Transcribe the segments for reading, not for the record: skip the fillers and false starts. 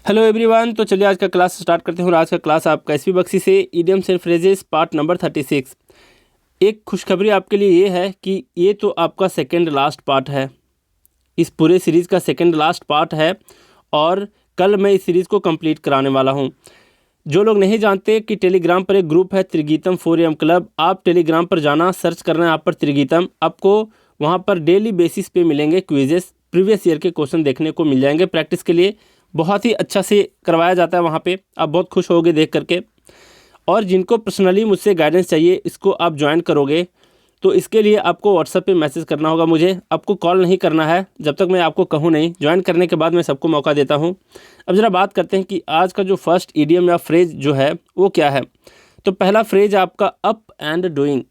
Hello everyone. तो चलिए आज का क्लास स्टार्ट करते हैं। और आज का क्लास आपका एसवी बख्शी से idioms and phrases part number 36। एक खुशखबरी आपके लिए ये है कि ये तो आपका सेकंड लास्ट पार्ट है, इस पूरे सीरीज़ का सेकंड लास्ट पार्ट है। और कल मैं इस सीरीज़ को कंप्लीट कराने वाला हूँ। जो लोग नहीं जानते कि टेलीग्राम पर एक ग्रुप है त्रिगीतम 4am क्लब, आप टेलीग्राम पर जाना, सर्च करना है आप पर त्रिगीतम। आपको वहाँ पर डेली बेसिस पे मिलेंगे क्विजेस, प्रीवियस ईयर के क्वेश्चन देखने को मिल जाएंगे प्रैक्टिस के लिए। बहुत ही अच्छा से करवाया जाता है वहाँ पे, आप बहुत खुश होगे देख करके। और जिनको पर्सनली मुझसे गाइडेंस चाहिए, इसको आप ज्वाइन करोगे तो इसके लिए आपको व्हाट्सएप पे मैसेज करना होगा मुझे, आपको कॉल नहीं करना है जब तक मैं आपको कहूँ नहीं। ज्वाइन करने के बाद मैं सबको मौका देता हूँ। अब ज़रा बात करते हैं कि आज का जो फर्स्ट ईडियम या फ्रेज जो है वो क्या है। तो पहला फ्रेज आपका अप एंड डूइंग।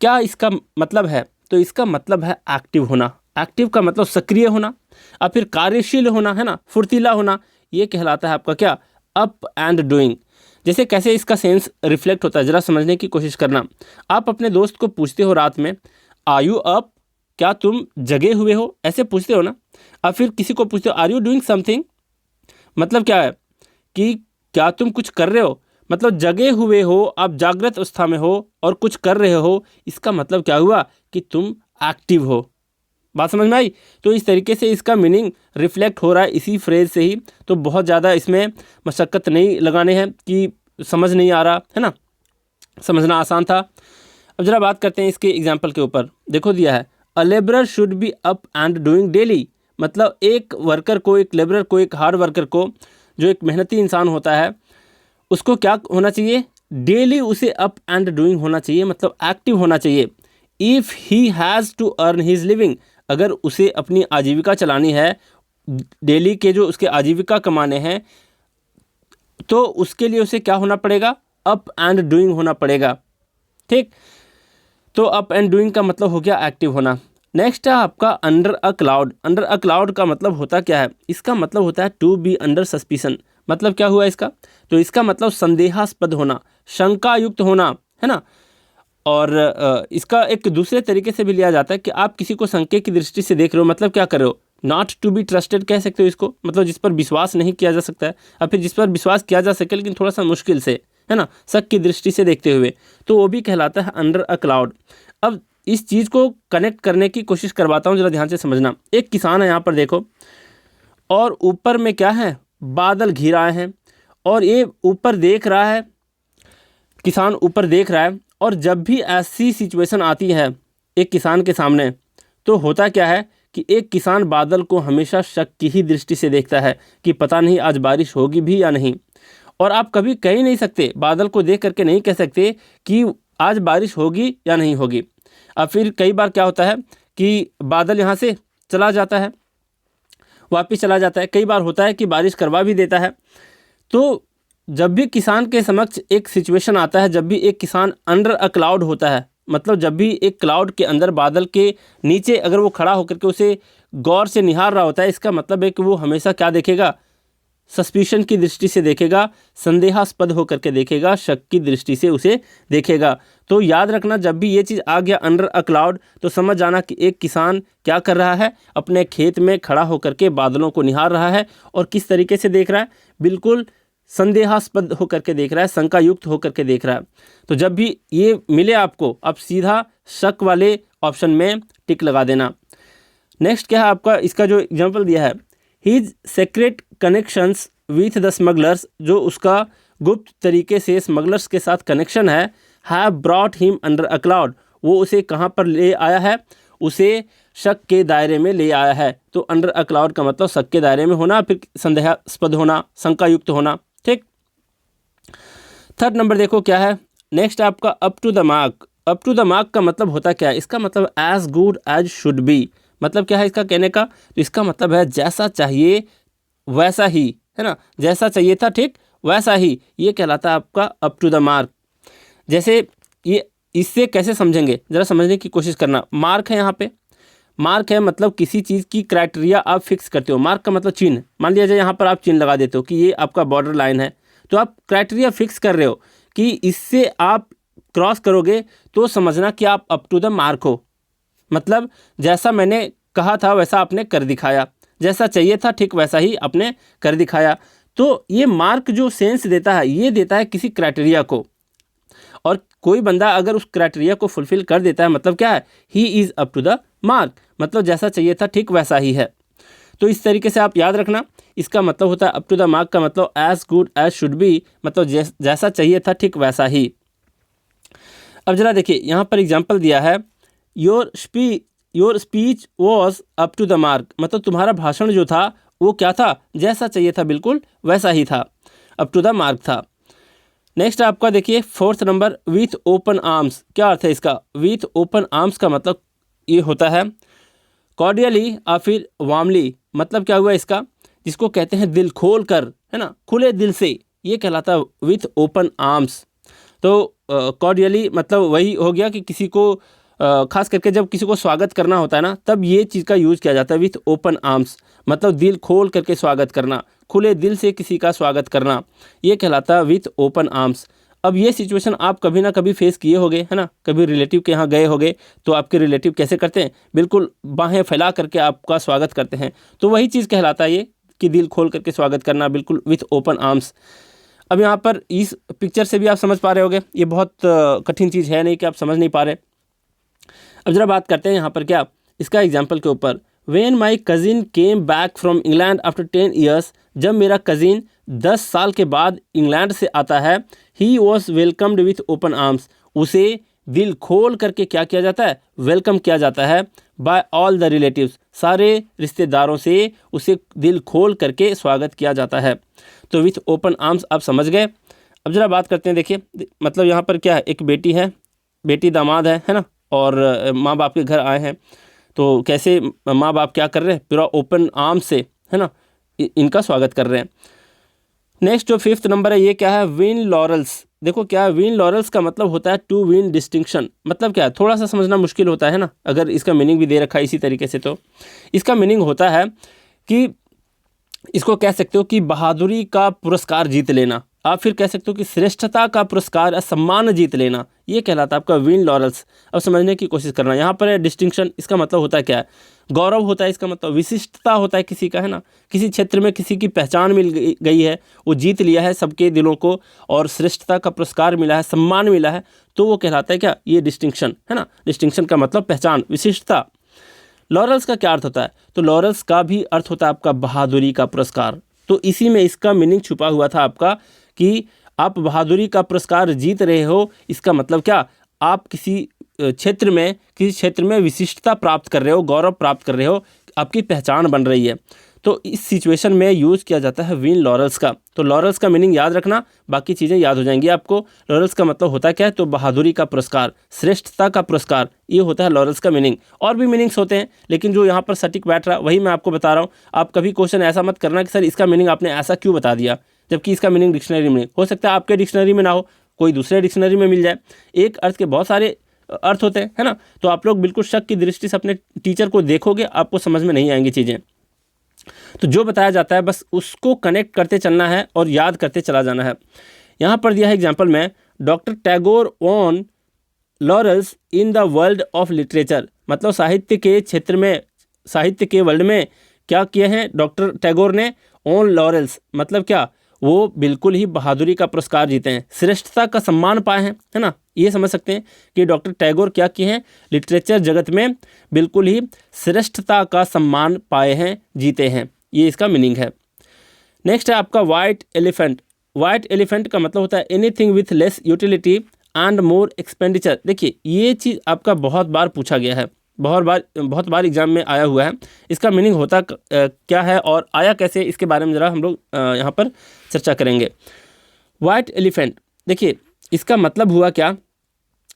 क्या इसका मतलब है? तो इसका मतलब है एक्टिव होना। एक्टिव का मतलब सक्रिय होना और फिर कार्यशील होना, है ना, फुर्तीला होना। ये कहलाता है आपका क्या, अप एंड डूइंग। जैसे कैसे इसका सेंस रिफ्लेक्ट होता है ज़रा समझने की कोशिश करना। आप अपने दोस्त को पूछते हो रात में, आर यू अप, क्या तुम जगे हुए हो, ऐसे पूछते हो ना। और फिर किसी को पूछते हो आर यू डूइंग समथिंग, मतलब क्या है कि क्या तुम कुछ कर रहे हो, मतलब जगे हुए हो, आप जागृत अवस्था में हो और कुछ कर रहे हो। इसका मतलब क्या हुआ कि तुम एक्टिव हो। बात समझ में आई? तो इस तरीके से इसका मीनिंग रिफ्लेक्ट हो रहा है इसी फ्रेज से ही। तो बहुत ज़्यादा इसमें मशक्क़त नहीं लगाने हैं कि समझ नहीं आ रहा, है ना, समझना आसान था। अब ज़रा बात करते हैं इसके एग्जाम्पल के ऊपर। देखो दिया है, a labourer should be up and doing daily. मतलब एक वर्कर को, एक लेबरर को, एक हार्ड वर्कर को, जो एक मेहनती इंसान होता है, उसको क्या होना चाहिए, डेली उसे अप एंड डूइंग होना चाहिए, मतलब एक्टिव होना चाहिए। If he has to earn his living, अगर उसे अपनी आजीविका चलानी है, डेली के जो उसके आजीविका कमाने हैं, तो उसके लिए उसे क्या होना पड़ेगा, अप एंड डूइंग होना पड़ेगा। ठीक, तो अप एंड डूइंग का मतलब हो गया एक्टिव होना। नेक्स्ट है आपका under a cloud. Under a cloud का मतलब होता क्या है? इसका मतलब होता है टू बी अंडर सस्पिशन। मतलब क्या हुआ इसका? तो इसका मतलब संदेहास्पद होना, शंका युक्त होना, है ना। और इसका एक दूसरे तरीके से भी लिया जाता है कि आप किसी को संदेह की दृष्टि से देख रहे हो, मतलब क्या कर रहे हो, नॉट टू बी ट्रस्टेड कह सकते हो इसको, मतलब जिस पर विश्वास नहीं किया जा सकता है, और फिर जिस पर विश्वास किया जा सके लेकिन थोड़ा सा मुश्किल से, है ना, शक की दृष्टि से देखते हुए, तो वो भी कहलाता है अंडर अ क्लाउड। अब इस चीज़ को कनेक्ट करने की कोशिश करवाता हूँ, ज़रा ध्यान से समझना। एक किसान है यहाँ पर देखो, और ऊपर में क्या है, बादल घिर आए हैं, और ये ऊपर देख रहा है, किसान ऊपर देख रहा है। और जब भी ऐसी सिचुएशन आती है एक किसान के सामने, तो होता क्या है कि एक किसान बादल को हमेशा शक की ही दृष्टि से देखता है कि पता नहीं आज बारिश होगी भी या नहीं। और आप कभी कह ही नहीं सकते, बादल को देख करके नहीं कह सकते कि आज बारिश होगी या नहीं होगी। अब फिर कई बार क्या होता है कि बादल यहाँ से चला जाता है, वापिस चला जाता है, कई बार होता है कि बारिश करवा भी देता है। तो जब भी किसान के समक्ष एक सिचुएशन आता है, जब भी एक किसान अंडर अ क्लाउड होता है, मतलब जब भी एक क्लाउड के अंदर, बादल के नीचे अगर वो खड़ा होकर के उसे गौर से निहार रहा होता है, इसका मतलब है कि वो हमेशा क्या देखेगा, सस्पिशन की दृष्टि से देखेगा, संदेहास्पद होकर के देखेगा, शक की दृष्टि से उसे देखेगा। तो याद रखना, जब भी ये चीज़ आ गया अंडर अ क्लाउड, तो समझ जाना कि एक किसान क्या कर रहा है, अपने खेत में खड़ा होकर के बादलों को निहार रहा है। और किस तरीके से देख रहा है, बिल्कुल संदेहास्पद होकर के देख रहा है, शंका युक्त होकर के देख रहा है। तो जब भी ये मिले आपको, आप सीधा शक वाले ऑप्शन में टिक लगा देना। नेक्स्ट क्या है आपका, इसका जो एग्जांपल दिया है, his secret connections with the smugglers, जो उसका गुप्त तरीके से स्मगलर्स के साथ कनेक्शन है, have brought him under a cloud, वो उसे कहाँ पर ले आया है, उसे शक के दायरे में ले आया है। तो अंडर अ क्लाउड का मतलब शक के दायरे में होना, फिर संदेहास्पद होना, शंका युक्त होना। ठीक, थर्ड नंबर देखो क्या है, नेक्स्ट आपका up to the mark. Up to the mark का मतलब होता क्या है? इसका मतलब as good as should be. मतलब क्या है इसका कहने का? तो इसका मतलब है जैसा चाहिए वैसा ही, है ना, जैसा चाहिए था ठीक वैसा ही, ये कहलाता है आपका अप टू द मार्क। जैसे ये, इससे कैसे समझेंगे ज़रा समझने की कोशिश करना। मार्क है यहाँ पे, मार्क है मतलब किसी चीज़ की क्राइटेरिया आप फिक्स करते हो। मार्क का मतलब चिन्ह, मान लिया जाए यहाँ पर आप चिन्ह लगा देते हो कि ये आपका बॉर्डर लाइन है, तो आप क्राइटेरिया फिक्स कर रहे हो कि इससे आप क्रॉस करोगे तो समझना कि आप अप टू द मार्क हो। मतलब जैसा मैंने कहा था वैसा आपने कर दिखाया, जैसा चाहिए था ठीक वैसा ही आपने कर दिखाया। तो ये मार्क जो सेंस देता है, ये देता है किसी क्राइटेरिया को, और कोई बंदा अगर उस क्राइटेरिया को फुलफिल कर देता है, मतलब क्या है, he is up to the mark, मतलब जैसा चाहिए था ठीक वैसा ही है। तो इस तरीके से आप याद रखना, इसका मतलब होता है अप टू द मार्क का मतलब as good as should be, मतलब जैसा चाहिए था ठीक वैसा ही। अब जरा देखिए यहाँ पर एग्जाम्पल दिया है, your speech was up to the mark, मतलब तुम्हारा भाषण जो था वो क्या था, जैसा चाहिए था बिल्कुल वैसा ही था, अप टू द मार्क था। नेक्स्ट आपका देखिए 4th number, with open arms, क्या अर्थ है इसका? विथ ओपन आर्म्स का मतलब ये होता है कॉर्डियली या फिर वार्मली, मतलब क्या हुआ इसका, जिसको कहते हैं दिल खोल कर, है ना, खुले दिल से, ये कहलाता है विथ ओपन आर्म्स। तो कॉर्डियली मतलब वही हो गया कि किसी को खास करके जब किसी को स्वागत करना होता है ना, तब ये चीज़ का यूज़ किया जाता है, विथ ओपन आर्म्स, मतलब दिल खोल करके स्वागत करना, खुले दिल से किसी का स्वागत करना, ये कहलाता है विथ ओपन आर्म्स। अब ये सिचुएशन आप कभी ना कभी फेस किए होंगे, है ना, कभी रिलेटिव के यहाँ गए होंगे, तो आपके रिलेटिव कैसे करते हैं, बिल्कुल बाहें फैला करके आपका स्वागत करते हैं, तो वही चीज़ कहलाता है ये कि दिल खोल करके स्वागत करना, बिल्कुल विथ ओपन आर्म्स। अब यहाँ पर इस पिक्चर से भी आप समझ पा रहे होंगे, ये बहुत कठिन चीज़ है नहीं कि आप समझ नहीं पा रहे। अब जरा बात करते हैं यहाँ पर क्या, इसका एग्जाम्पल के ऊपर, when my cousin came back from England after 10 years, जब मेरा कज़िन 10 साल के बाद इंग्लैंड से आता है, he was welcomed with open arms, उसे दिल खोल करके क्या किया जाता है, वेलकम किया जाता है, बाय ऑल द रिलेटिव्स, सारे रिश्तेदारों से उसे दिल खोल करके स्वागत किया जाता है। तो विथ ओपन आर्म्स आप समझ गए। अब जरा बात करते हैं, देखिए मतलब यहाँ पर क्या है, एक बेटी है, बेटी दामाद है ना, और माँ बाप के घर आए हैं, तो कैसे माँ बाप क्या कर रहे हैं, पूरा ओपन आर्म से, है ना, इनका स्वागत कर रहे हैं। नेक्स्ट जो 5th नंबर है, ये क्या है, विन लॉरल्स। देखो क्या है, विन लॉरल्स का मतलब होता है टू विन डिस्टिंक्शन, मतलब क्या है, थोड़ा सा समझना मुश्किल होता है ना, अगर इसका मीनिंग भी दे रखा है इसी तरीके से, तो इसका मीनिंग होता है कि इसको कह सकते हो कि बहादुरी का पुरस्कार जीत लेना, आप फिर कह सकते हो कि श्रेष्ठता का पुरस्कार या सम्मान जीत लेना, ये कहलाता है आपका विन लॉरल्स। अब समझने की कोशिश करना, यहाँ पर है डिस्टिंक्शन, इसका मतलब होता है क्या है, गौरव होता है, इसका मतलब विशिष्टता होता है किसी का, है ना, किसी क्षेत्र में किसी की पहचान मिल गई है, वो जीत लिया है सबके दिलों को, और श्रेष्ठता का पुरस्कार मिला है, सम्मान मिला है, तो वो कहलाता है क्या, ये डिस्टिंक्शन, है ना। डिस्टिंक्शन का मतलब पहचान, विशिष्टता। लॉरल्स का क्या अर्थ होता है, तो लॉरल्स का भी अर्थ होता है आपका बहादुरी का पुरस्कार, तो इसी में इसका मीनिंग छुपा हुआ था आपका कि आप बहादुरी का पुरस्कार जीत रहे हो, इसका मतलब क्या, आप किसी क्षेत्र में विशिष्टता प्राप्त कर रहे हो, गौरव प्राप्त कर रहे हो, आपकी पहचान बन रही है, तो इस सिचुएशन में यूज़ किया जाता है विन लॉरल्स का। तो लॉरल्स का मीनिंग याद रखना, बाकी चीज़ें याद हो जाएंगी आपको। लॉरल्स का मतलब होता है क्या है, तो बहादुरी का पुरस्कार, श्रेष्ठता का पुरस्कार, ये होता है लॉरल्स का मीनिंग। और भी मीनिंग्स होते हैं, लेकिन जो यहाँ पर सटीक बैठ रहा वही मैं आपको बता रहा हूँ। आप कभी क्वेश्चन ऐसा मत करना कि सर इसका मीनिंग आपने ऐसा क्यों बता दिया, जबकि इसका मीनिंग डिक्शनरी में हो सकता है, आपके डिक्शनरी में ना हो, कोई दूसरे डिक्शनरी में मिल जाए। एक अर्थ के बहुत सारे अर्थ होते हैं, है ना, तो आप लोग बिल्कुल शक की दृष्टि से अपने टीचर को देखोगे, आपको समझ में नहीं आएंगी चीज़ें। तो जो बताया जाता है बस उसको कनेक्ट करते चलना है और याद करते चला जाना है। यहाँ पर दिया है एग्जाम्पल में, doctor Tagore won laurels in the world of literature, मतलब साहित्य के क्षेत्र में, साहित्य के वर्ल्ड में क्या किए हैं डॉक्टर टैगोर ने, ऑन लॉरल्स मतलब क्या, वो बिल्कुल ही बहादुरी का पुरस्कार जीते हैं, श्रेष्ठता का सम्मान पाए हैं, है ना। ये समझ सकते हैं कि डॉक्टर टैगोर क्या किए हैं, लिटरेचर जगत में बिल्कुल ही श्रेष्ठता का सम्मान पाए हैं, जीते हैं, ये इसका मीनिंग है। नेक्स्ट है आपका वाइट एलिफेंट। वाइट एलिफेंट का मतलब होता है anything with less utility and more expenditure. देखिए ये चीज़ आपका बहुत बार पूछा गया है, बहुत बार एग्जाम में आया हुआ है। इसका मीनिंग होता क्या है और आया कैसे, इसके बारे में ज़रा हम लोग यहाँ पर चर्चा करेंगे। वाइट एलिफेंट, देखिए इसका मतलब हुआ क्या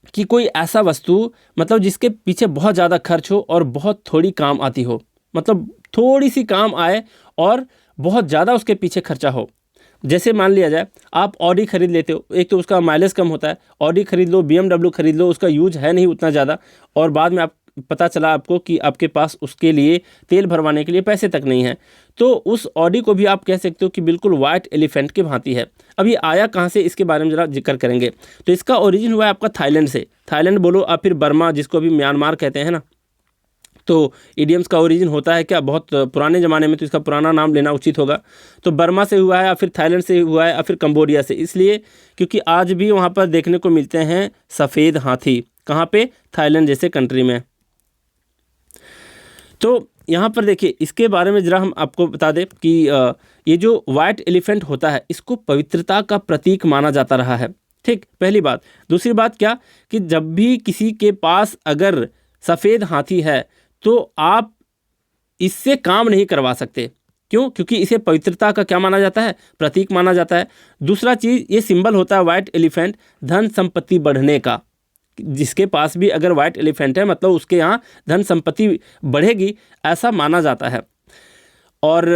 कि कोई ऐसा वस्तु, मतलब जिसके पीछे बहुत ज़्यादा खर्च हो और बहुत थोड़ी काम आती हो, मतलब थोड़ी सी काम आए और बहुत ज़्यादा उसके पीछे खर्चा हो। जैसे मान लिया जाए आप ऑडी खरीद लेते हो, एक तो उसका माइलेज कम होता है, ऑडी खरीद लो, BMW खरीद लो, उसका यूज है नहीं उतना ज़्यादा, और बाद में आप पता चला आपको कि आपके पास उसके लिए तेल भरवाने के लिए पैसे तक नहीं है, तो उस ऑडी को भी आप कह सकते हो कि बिल्कुल वाइट एलिफेंट की भांति है। अब ये आया कहाँ से, इसके बारे में ज़रा जिक्र करेंगे। तो इसका ओरिजिन हुआ है आपका थाईलैंड से, थाईलैंड बोलो आप फिर बर्मा, जिसको अभी म्यांमार कहते हैं ना, तो इडियम्स का ओरिजिन होता है क्या, बहुत पुराने ज़माने में, तो इसका पुराना नाम लेना उचित होगा। तो बर्मा से हुआ है या फिर थाईलैंड से हुआ है या फिर कंबोडिया से, इसलिए क्योंकि आज भी वहाँ पर देखने को मिलते हैं सफ़ेद हाथी। कहाँ पे? थाईलैंड जैसे कंट्री में। तो यहाँ पर देखिए, इसके बारे में ज़रा हम आपको बता दें कि ये जो वाइट एलिफेंट होता है इसको पवित्रता का प्रतीक माना जाता रहा है। ठीक, पहली बात। दूसरी बात क्या, कि जब भी किसी के पास अगर सफ़ेद हाथी है तो आप इससे काम नहीं करवा सकते। क्यों? क्योंकि इसे पवित्रता का क्या माना जाता है? प्रतीक माना जाता है। दूसरा चीज़, ये सिंबल होता है वाइट एलिफेंट धन संपत्ति बढ़ने का। जिसके पास भी अगर वाइट एलिफेंट है मतलब उसके यहाँ धन संपत्ति बढ़ेगी, ऐसा माना जाता है। और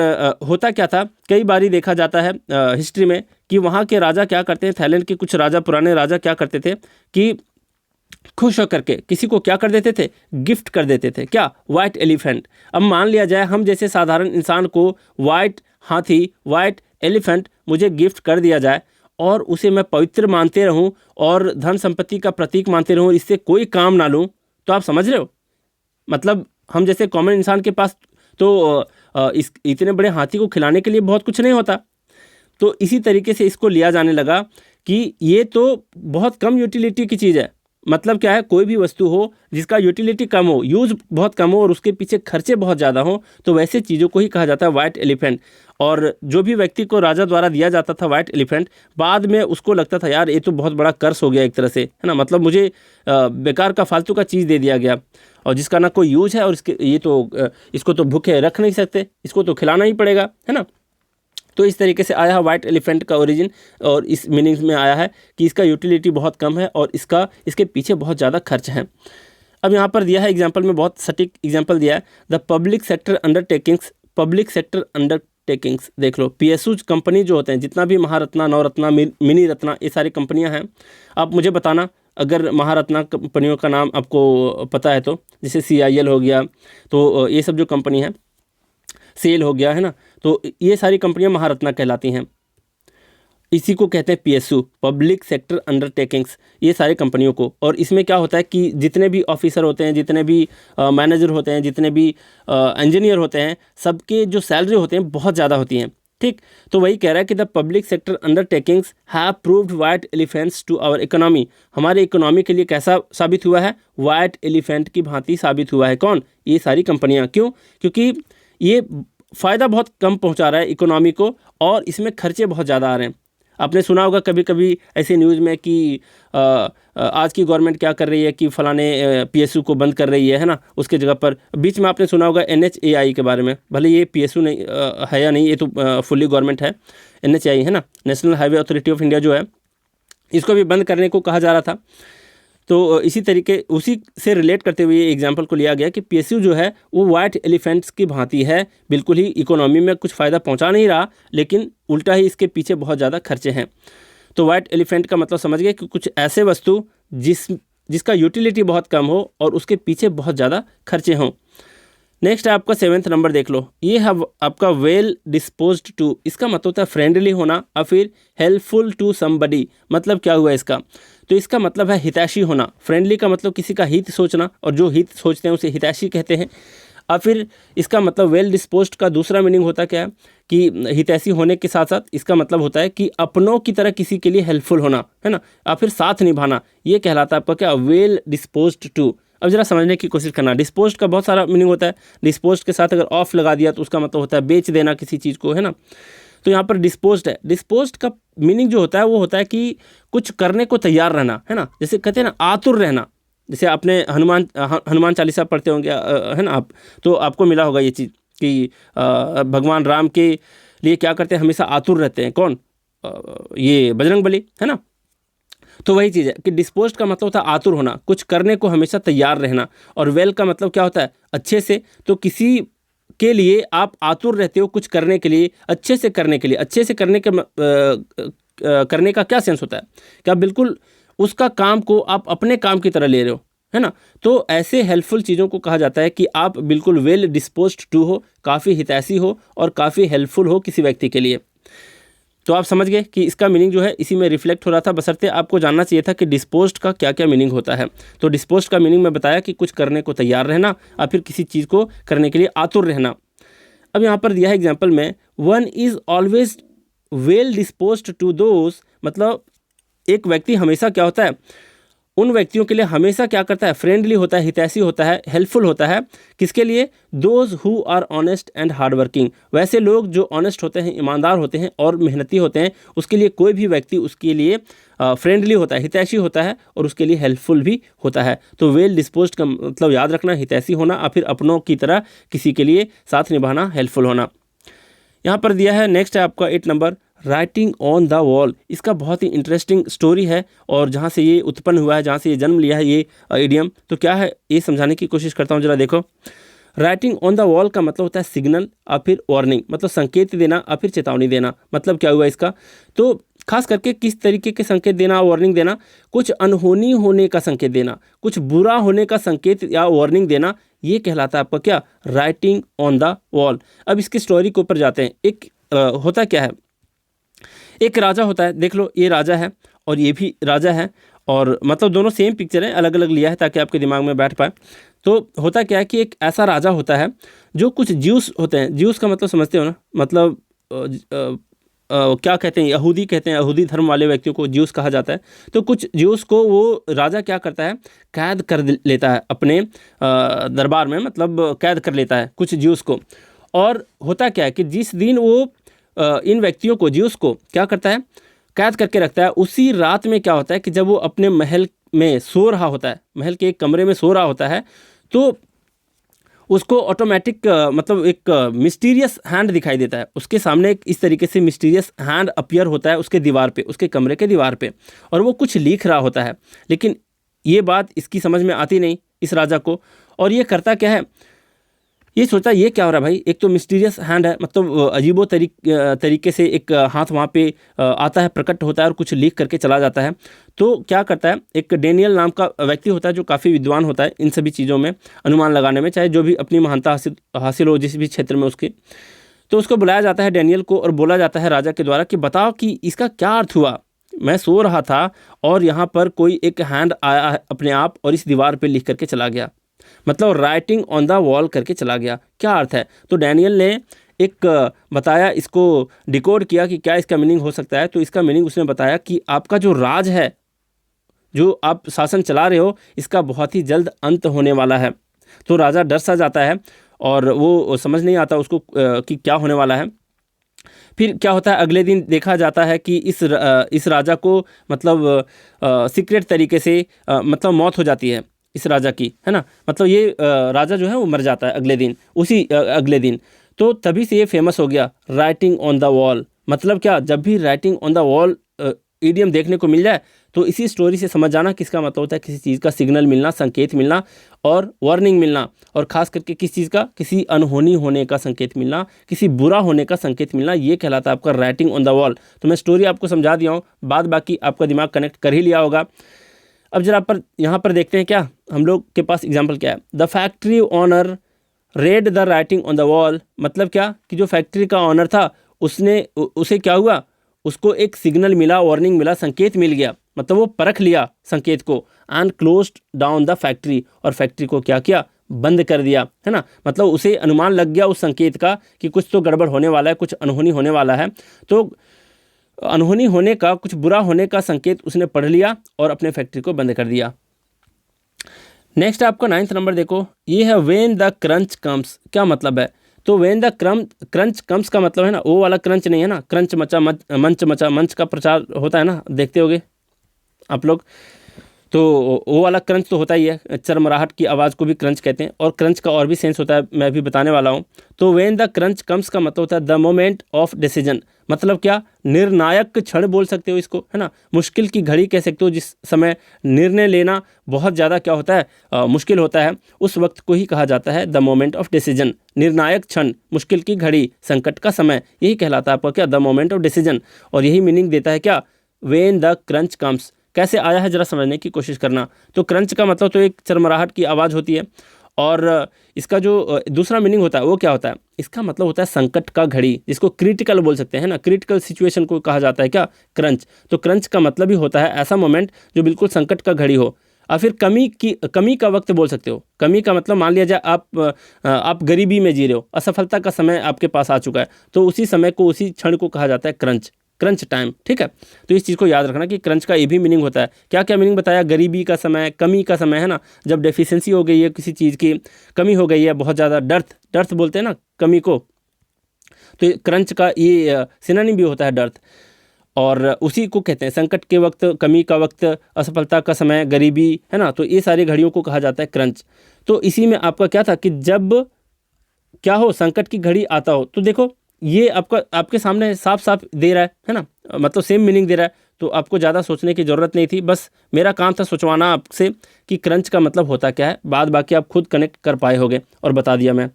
होता क्या था, कई बारी देखा जाता है हिस्ट्री में कि वहाँ के राजा क्या करते हैं, थाईलैंड के कुछ राजा, पुराने राजा क्या करते थे कि खुश होकर के किसी को क्या कर देते थे, गिफ्ट कर देते थे। क्या? White elephant. अब मान लिया जाए हम जैसे साधारण इंसान को वाइट हाथी, वाइट एलिफेंट मुझे गिफ्ट कर दिया जाए और उसे मैं पवित्र मानते रहूं और धन संपत्ति का प्रतीक मानते रहूं, इससे कोई काम ना लूं, तो आप समझ रहे हो, मतलब हम जैसे कॉमन इंसान के पास तो इस इतने बड़े हाथी को खिलाने के लिए बहुत कुछ नहीं होता। तो इसी तरीके से इसको लिया जाने लगा कि ये तो बहुत कम यूटिलिटी की चीज़ है। मतलब क्या है, कोई भी वस्तु हो जिसका यूटिलिटी कम हो, यूज़ बहुत कम हो और उसके पीछे खर्चे बहुत ज़्यादा हो, तो वैसे चीज़ों को ही कहा जाता है वाइट एलिफेंट। और जो भी व्यक्ति को राजा द्वारा दिया जाता था वाइट एलिफेंट, बाद में उसको लगता था यार ये तो बहुत बड़ा कर्स हो गया एक तरह से, है ना, मतलब मुझे बेकार का फालतू का चीज़ दे दिया गया और जिसका ना कोई यूज है, और इसको तो भूखे रख नहीं सकते, इसको तो खिलाना ही पड़ेगा, है ना। तो इस तरीके से आया है वाइट एलिफेंट का ओरिजिन, और इस मीनिंग में आया है कि इसका यूटिलिटी बहुत कम है और इसके पीछे बहुत ज़्यादा खर्च है। अब यहाँ पर दिया है एग्जांपल में, बहुत सटीक एग्जांपल दिया है, the public sector undertakings. Public sector undertakings देख लो, पीएसयू कंपनी जो होते हैं, जितना भी महारत्ना, नवरत्ना, मिनी रत्ना, ये सारी कंपनियाँ हैं। आप मुझे बताना अगर महारत्ना कंपनियों का नाम आपको पता है तो, जैसे CIL हो गया, तो ये सब जो कंपनी है, सेल हो गया, है ना, तो ये सारी कंपनियां महारत्ना कहलाती हैं। इसी को कहते हैं PSU, पब्लिक सेक्टर अंडरटेकिंग्स, ये सारी कंपनियों को। और इसमें क्या होता है कि जितने भी ऑफिसर होते हैं, जितने भी मैनेजर होते हैं, जितने भी इंजीनियर होते हैं, सबके जो सैलरी होते हैं बहुत ज़्यादा होती हैं। ठीक, तो वही कह रहा है कि the public sector undertakings have proved white elephants to our economy. हमारे इकोनॉमी के लिए कैसा साबित हुआ है? वाइट एलिफेंट की भांति साबित हुआ है। कौन? ये सारी कंपनियाँ। क्यों? क्योंकि ये फ़ायदा बहुत कम पहुंचा रहा है इकोनॉमी को और इसमें खर्चे बहुत ज़्यादा आ रहे हैं। आपने सुना होगा कभी कभी ऐसे न्यूज़ में कि आज की गवर्नमेंट क्या कर रही है कि फलाने PSU को बंद कर रही है ना, उसके जगह पर बीच में आपने सुना होगा NHAI के बारे में। भले ये PSU नहीं है या नहीं, ये तो फुल्ली गवर्नमेंट है, NHAI है ना, national highway authority of India जो है, इसको भी बंद करने को कहा जा रहा था। तो इसी तरीके, उसी से रिलेट करते हुए ये एग्जांपल को लिया गया कि PSU जो है वो वाइट एलिफेंट्स की भांति है, बिल्कुल ही इकोनॉमी में कुछ फ़ायदा पहुंचा नहीं रहा, लेकिन उल्टा ही इसके पीछे बहुत ज़्यादा खर्चे हैं। तो वाइट एलिफेंट का मतलब समझ गए कि कुछ ऐसे वस्तु जिसका यूटिलिटी बहुत कम हो और उसके पीछे बहुत ज़्यादा खर्चे हों। नेक्स्ट है आपका 7वां नंबर, देख लो, ये है आपका वेल डिस्पोज्ड टू। इसका मतलब होता है फ्रेंडली होना और फिर हेल्पफुल टू समबडी। मतलब क्या हुआ इसका? तो इसका मतलब है हितैषी होना। फ्रेंडली का मतलब किसी का हित सोचना, और जो हित सोचते हैं उसे हितैषी कहते हैं। और फिर इसका मतलब वेल डिस्पोज्ड का दूसरा मीनिंग होता क्या है कि हितैषी होने के साथ साथ इसका मतलब होता है कि अपनों की तरह किसी के लिए हेल्पफुल होना, है ना, और फिर साथ निभाना। ये कहलाता है आपका क्या? Well disposed to. अब जरा समझने की कोशिश करना। डिस्पोज्ड का बहुत सारा मीनिंग होता है। डिस्पोज्ड के साथ अगर ऑफ लगा दिया तो उसका मतलब होता है बेच देना किसी चीज़ को, है ना। तो यहाँ पर डिस्पोज्ड है। डिस्पोज्ड का मीनिंग जो होता है वो होता है कि कुछ करने को तैयार रहना, है ना, जैसे कहते हैं ना आतुर रहना। जैसे आपने हनुमान चालीसा पढ़ते होंगे, है ना आप, तो आपको मिला होगा ये चीज़ कि भगवान राम के लिए क्या करते हैं, हमेशा आतुर रहते हैं। कौन? ये बजरंगबली, है ना। तो वही चीज़ है कि डिस्पोज्ड का मतलब होता है आतुर होना, कुछ करने को हमेशा तैयार रहना। और वेल का मतलब क्या होता है? अच्छे से। तो किसी के लिए आप आतुर रहते हो कुछ करने के लिए, अच्छे से करने के लिए। अच्छे से करने का क्या सेंस होता है? क्या बिल्कुल उसका काम को आप अपने काम की तरह ले रहे हो, है ना। तो ऐसे हेल्पफुल चीज़ों को कहा जाता है कि आप बिल्कुल वेल डिस्पोज्ड टू हो, काफ़ी हितैषी हो और काफ़ी हेल्पफुल हो किसी व्यक्ति के लिए। तो आप समझ गए कि इसका मीनिंग जो है इसी में रिफ्लेक्ट हो रहा था, बशर्ते आपको जानना चाहिए था कि डिस्पोज्ड का क्या क्या मीनिंग होता है। तो डिस्पोज्ड का मीनिंग मैं बताया कि कुछ करने को तैयार रहना या फिर किसी चीज़ को करने के लिए आतुर रहना। अब यहाँ पर दिया है एग्जाम्पल में, one is always well disposed to those, मतलब एक व्यक्ति हमेशा क्या होता है, उन व्यक्तियों के लिए हमेशा क्या करता है, फ्रेंडली होता है, हितैषी होता है, हेल्पफुल होता है। किसके लिए? Those who are honest and hard working, वैसे लोग जो ऑनेस्ट होते हैं, ईमानदार होते हैं और मेहनती होते हैं, उसके लिए कोई भी व्यक्ति उसके लिए फ्रेंडली होता है, हितैषी होता है और उसके लिए हेल्पफुल भी होता है। तो वेल डिस्पोज्ड का मतलब याद रखना, हितैषी होना और फिर अपनों की तरह किसी के लिए साथ निभाना, हेल्पफुल होना। यहाँ पर दिया है नेक्स्ट है आपका 8 number, writing on the wall. इसका बहुत ही इंटरेस्टिंग स्टोरी है और जहाँ से ये उत्पन्न हुआ है, जहाँ से ये जन्म लिया है ये इडियम, तो क्या है ये समझाने की कोशिश करता हूँ, जरा देखो। राइटिंग ऑन द वॉल का मतलब होता है सिग्नल और फिर वार्निंग, मतलब संकेत देना और फिर चेतावनी देना। मतलब क्या हुआ इसका, तो खास करके किस तरीके के संकेत देना, वार्निंग देना, कुछ अनहोनी होने का संकेत देना, कुछ बुरा होने का संकेत या वार्निंग देना, ये कहलाता है आपका क्या, राइटिंग ऑन द वॉल। अब इसकी स्टोरी के ऊपर जाते हैं। एक होता क्या है, एक राजा होता है, देख लो ये राजा है और ये भी राजा है, और मतलब दोनों सेम पिक्चर है, अलग अलग लिया है ताकि आपके दिमाग में बैठ पाए। तो होता क्या है कि एक ऐसा राजा होता है जो कुछ ज्यूस होते हैं, ज्यूस का मतलब समझते हो ना, मतलब क्या कहते हैं, यहूदी कहते हैं, यहूदी धर्म वाले व्यक्तियों को ज्यूस कहा जाता है। तो कुछ ज्यूस को वो राजा क्या करता है, कैद कर लेता है अपने दरबार में, मतलब कैद कर लेता है कुछ ज्यूस को। और होता क्या है कि जिस दिन वो इन व्यक्तियों को, ज्यूस को क्या करता है, कैद करके रखता है, उसी रात में क्या होता है कि जब वो अपने महल में सो रहा होता है, महल के एक कमरे में सो रहा होता है, तो उसको ऑटोमेटिक मतलब एक मिस्टीरियस हैंड दिखाई देता है। उसके सामने एक इस तरीके से मिस्टीरियस हैंड अपीयर होता है उसके दीवार पे, उसके कमरे के दीवार पे, और वो कुछ लिख रहा होता है। लेकिन ये बात इसकी समझ में आती नहीं इस राजा को, और ये करता क्या है, ये सोचता है ये क्या हो रहा है भाई, एक तो मिस्टीरियस हैंड है, मतलब अजीबो तरीके से एक हाथ वहाँ पे आता है, प्रकट होता है और कुछ लिख करके चला जाता है। तो क्या करता है, एक डेनियल नाम का व्यक्ति होता है जो काफ़ी विद्वान होता है इन सभी चीज़ों में, अनुमान लगाने में, चाहे जो भी अपनी महानता हासिल हो जिस भी क्षेत्र में उसके। तो उसको बुलाया जाता है डेनियल को और बोला जाता है राजा के द्वारा कि बताओ कि इसका क्या अर्थ हुआ, मैं सो रहा था और यहाँ पर कोई एक हैंड आया अपने आप और इस दीवार पर लिख करके चला गया, मतलब राइटिंग ऑन द वॉल करके चला गया, क्या अर्थ है। तो डैनियल ने एक बताया, इसको डिकोड किया कि क्या इसका मीनिंग हो सकता है। तो इसका मीनिंग उसने बताया कि आपका जो राज है, जो आप शासन चला रहे हो, इसका बहुत ही जल्द अंत होने वाला है। तो राजा डर सा जाता है और वो समझ नहीं आता उसको कि क्या होने वाला है। फिर क्या होता है, अगले दिन देखा जाता है कि इस राजा को मतलब सीक्रेट तरीके से मतलब मौत हो जाती है इस राजा की, है ना, मतलब ये राजा जो है वो मर जाता है अगले दिन, उसी अगले दिन। तो तभी से ये फेमस हो गया राइटिंग ऑन द वॉल। मतलब क्या, जब भी writing on the wall idiom देखने को मिल जाए तो इसी स्टोरी से समझ जाना किसका मतलब होता है, किसी चीज़ का सिग्नल मिलना, संकेत मिलना और वार्निंग मिलना, और ख़ास करके किस चीज़ का, किसी अनहोनी होने का संकेत मिलना, किसी बुरा होने का संकेत मिलना, ये कहलाता है आपका राइटिंग ऑन द वॉल। तो मैं स्टोरी आपको समझा दिया हूँ, बाद बाकी आपका दिमाग कनेक्ट कर ही लिया होगा। अब जरा पर यहाँ पर देखते हैं क्या हम लोग के पास एग्जाम्पल क्या है। The factory owner read the writing on the wall, मतलब क्या कि जो फैक्ट्री का ऑनर था उसे क्या हुआ, उसको एक सिग्नल मिला, वार्निंग मिला, संकेत मिल गया, मतलब वो परख लिया संकेत को, and closed down the factory, और फैक्ट्री को क्या किया, बंद कर दिया, है ना। मतलब उसे अनुमान लग गया उस संकेत का कि कुछ तो गड़बड़ होने वाला है, कुछ अनहोनी होने वाला है। तो अनहोनी होने का, कुछ बुरा होने का संकेत उसने पढ़ लिया और अपने फैक्ट्री को बंद कर दिया। नेक्स्ट आपका 9th नंबर देखो, ये है व्हेन द क्रंच कम्स। क्या मतलब है, तो व्हेन द क्रंच कम्स का मतलब है ना, वो वाला क्रंच नहीं है ना, क्रंच मचा मंच मचा, मंच का प्रचार होता है ना, देखते होगे आप लोग, तो वो वाला क्रंच तो होता ही है, चरमराहट की आवाज़ को भी क्रंच कहते हैं, और क्रंच का और भी सेंस होता है, मैं भी बताने वाला हूँ। तो व्हेन द क्रंच कम्स का मतलब होता है द मोमेंट ऑफ डिसीजन, मतलब क्या, निर्णायक क्षण बोल सकते हो इसको, है ना, मुश्किल की घड़ी कह सकते हो, जिस समय निर्णय लेना बहुत ज़्यादा क्या होता है, मुश्किल होता है, उस वक्त को ही कहा जाता है द मोमेंट ऑफ डिसीजन। निर्णायक क्षण, मुश्किल की घड़ी, संकट का समय, यही कहलाता है आपका क्या, द मोमेंट ऑफ डिसीजन। और यही मीनिंग देता है क्या, व्हेन द क्रंच कम्स। कैसे आया है जरा समझने की कोशिश करना। तो क्रंच का मतलब तो एक चरमराहट की आवाज़ होती है, और इसका जो दूसरा मीनिंग होता है वो क्या होता है, इसका मतलब होता है संकट का घड़ी, जिसको क्रिटिकल बोल सकते हैं ना, क्रिटिकल सिचुएशन को कहा जाता है क्या, क्रंच। तो क्रंच का मतलब ही होता है ऐसा मोमेंट जो बिल्कुल संकट का घड़ी हो। और फिर कमी का वक्त बोल सकते हो। कमी का मतलब मान लिया जाए आप गरीबी में जी रहे हो, असफलता का समय आपके पास आ चुका है, तो उसी समय को, उसी क्षण को कहा जाता है क्रंच, क्रंच टाइम। ठीक है, तो इस चीज़ को याद रखना कि क्रंच का ये भी मीनिंग होता है। क्या क्या मीनिंग बताया, गरीबी का समय, कमी का समय, है ना, जब डेफिशिएंसी हो गई है, किसी चीज़ की कमी हो गई है, बहुत ज़्यादा डर्थ, डर्थ बोलते हैं ना कमी को, तो क्रंच का ये सिनोनिम भी होता है डर्थ। और उसी को कहते हैं संकट के वक्त, कमी का वक्त, असफलता का समय, गरीबी, है ना, तो ये सारी घड़ियों को कहा जाता है क्रंच। तो इसी में आपका क्या था कि जब क्या हो, संकट की घड़ी आता हो, तो देखो ये आपके सामने साफ साफ दे रहा है ना, मतलब सेम मीनिंग दे रहा है, तो आपको ज़्यादा सोचने की ज़रूरत नहीं थी। बस मेरा काम था सोचवाना आपसे कि क्रंच का मतलब होता क्या है, बाद बाकी आप खुद कनेक्ट कर पाए होगे और बता दिया मैं।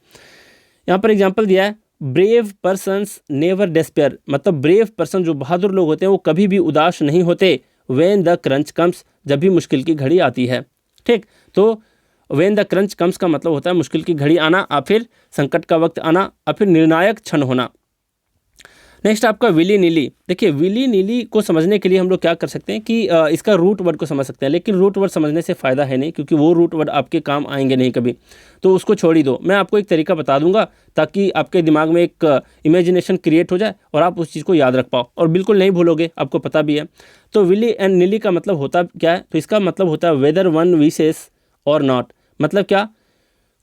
यहाँ पर एग्जाम्पल दिया है, ब्रेव पर्सन्स नेवर डेस्पेयर, मतलब ब्रेव पर्सन जो बहादुर लोग होते हैं वो कभी भी उदास नहीं होते। व्हेन द क्रंच कम्स, जब भी मुश्किल की घड़ी आती है। ठीक, तो व्हेन द क्रंच कम्स का मतलब होता है मुश्किल की घड़ी आना, और फिर संकट का वक्त आना, और फिर निर्णायक क्षण होना। नेक्स्ट आपका विली नीली। देखिए विली नीली को समझने के लिए हम लोग क्या कर सकते हैं कि इसका रूट वर्ड को समझ सकते हैं, लेकिन रूट वर्ड समझने से फ़ायदा है नहीं, क्योंकि वो रूट वर्ड आपके काम आएंगे नहीं कभी, तो उसको छोड़ ही दो। मैं आपको एक तरीका बता दूंगा ताकि आपके दिमाग में एक इमेजिनेशन क्रिएट हो जाए और आप उस चीज़ को याद रख पाओ और बिल्कुल नहीं भूलोगे, आपको पता भी है। तो विली एंड नीली का मतलब होता क्या है, तो इसका मतलब होता है वेदर वन विशेस और नॉट, मतलब क्या,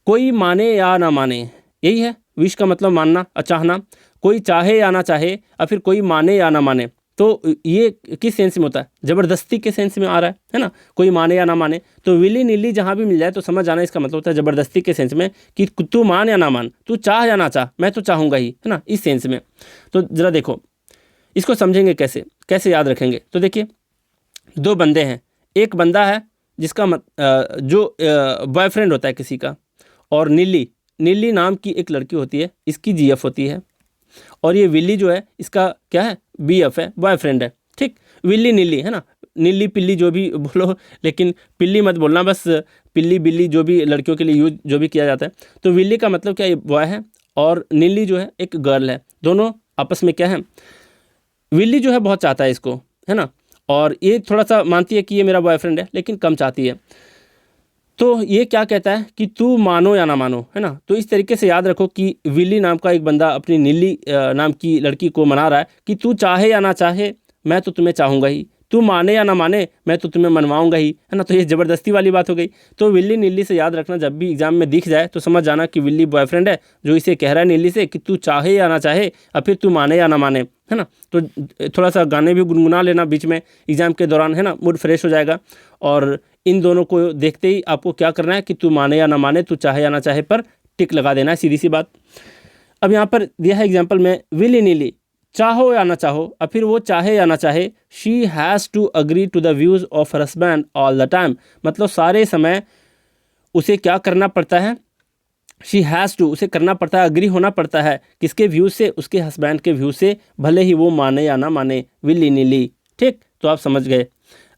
कोई माने या ना माने, यही है। विश का मतलब मानना, चाहना, कोई चाहे या ना चाहे, या फिर कोई माने या ना माने। तो ये किस सेंस में होता है, ज़बरदस्ती के सेंस में आ रहा है ना, कोई माने या ना माने। तो विली नीली जहाँ भी मिल जाए तो समझ आना, इसका मतलब होता है ज़बरदस्ती के सेंस में, कि तू मान या ना मान, तू चाह या ना चाह, मैं तो चाहूँगा ही, है ना, इस सेंस में। तो ज़रा देखो इसको समझेंगे कैसे, कैसे याद रखेंगे। तो देखिए दो बंदे हैं, एक बंदा है जिसका जो बॉयफ्रेंड होता है किसी का, और नीली, नीली नाम की एक लड़की होती है, इसकी जीएफ होती है, और ये विल्ली जो है इसका क्या है, बीएफ है, बॉयफ्रेंड है। ठीक, विल्ली नीली, है ना, नीली पिल्ली जो भी बोलो, लेकिन पिल्ली मत बोलना, बस पिल्ली बिल्ली जो भी लड़कियों के लिए यूज जो भी किया जाता है। तो विल्ली का मतलब क्या, ये बॉय है, और नीली जो है एक गर्ल है, दोनों आपस में क्या है, विल्ली जो है बहुत चाहता है इसको, है ना, और ये थोड़ा सा मानती है कि ये मेरा बॉयफ्रेंड है, लेकिन कम चाहती है। तो ये क्या कहता है कि तू मानो या ना मानो, है ना। तो इस तरीके से याद रखो कि विल्ली नाम का एक बंदा अपनी नीली नाम की लड़की को मना रहा है कि तू चाहे या ना चाहे, मैं तो तुम्हें चाहूँगा ही, तू माने या ना माने, मैं तो तुम्हें मनवाऊंगा ही, है ना। तो ये ज़बरदस्ती वाली बात हो गई। तो विल्ली नीली से याद रखना, जब भी एग्जाम में दिख जाए तो समझ जाना कि विल्ली बॉयफ्रेंड है, जो इसे कह रहा है नीली से कि तू चाहे या ना चाहे, और फिर तू माने या ना माने, है ना। तो थोड़ा सा गाने भी गुनगुना लेना बीच में एग्जाम के दौरान, है ना, मूड फ्रेश हो जाएगा। और इन दोनों को देखते ही आपको क्या करना है कि तू माने या ना माने, तू चाहे या ना चाहे पर टिक लगा देना है, सीधी सी बात। अब यहाँ पर दिया है एग्जाम्पल में, विली नीली, चाहो या ना चाहो, और फिर वो चाहे या ना चाहे, she has to agree to the views of her husband all the time, मतलब सारे समय उसे क्या करना पड़ता है, शी हैज़ टू, उसे करना पड़ता है, अग्री होना पड़ता है, किसके व्यूज़ से, उसके हस्बैंड के व्यू से, भले ही वो माने या ना माने, विली नीली। ठीक, तो आप समझ गए।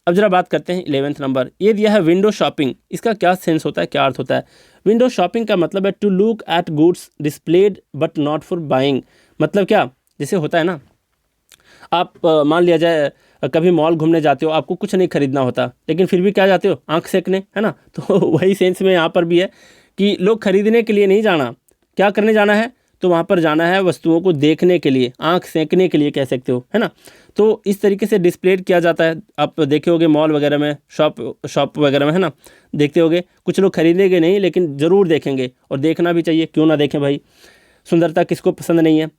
अब जरा बात करते हैं 11th नंबर, ये दिया है विंडो शॉपिंग। इसका क्या सेंस होता है, क्या अर्थ होता है। विंडो शॉपिंग का मतलब है to look at goods displayed but not for buying, मतलब क्या, जैसे होता है ना, आप मान लिया जाए कभी मॉल घूमने जाते हो, आपको कुछ नहीं खरीदना होता, लेकिन फिर भी क्या जाते हो, आंख सेकने, है ना। तो वही सेंस में यहाँ पर भी है कि लोग खरीदने के लिए नहीं जाना, क्या करने जाना है, तो वहाँ पर जाना है वस्तुओं को देखने के लिए, आंख सेंकने के लिए कह सकते हो, है ना। तो इस तरीके से डिस्प्लेड किया जाता है, आप देखे होगे मॉल वगैरह में, शॉप वगैरह में, है ना, देखते होगे। कुछ लोग खरीदेंगे नहीं, लेकिन ज़रूर देखेंगे, और देखना भी चाहिए, क्यों ना देखें भाई। सुंदरता किसको पसंद नहीं है,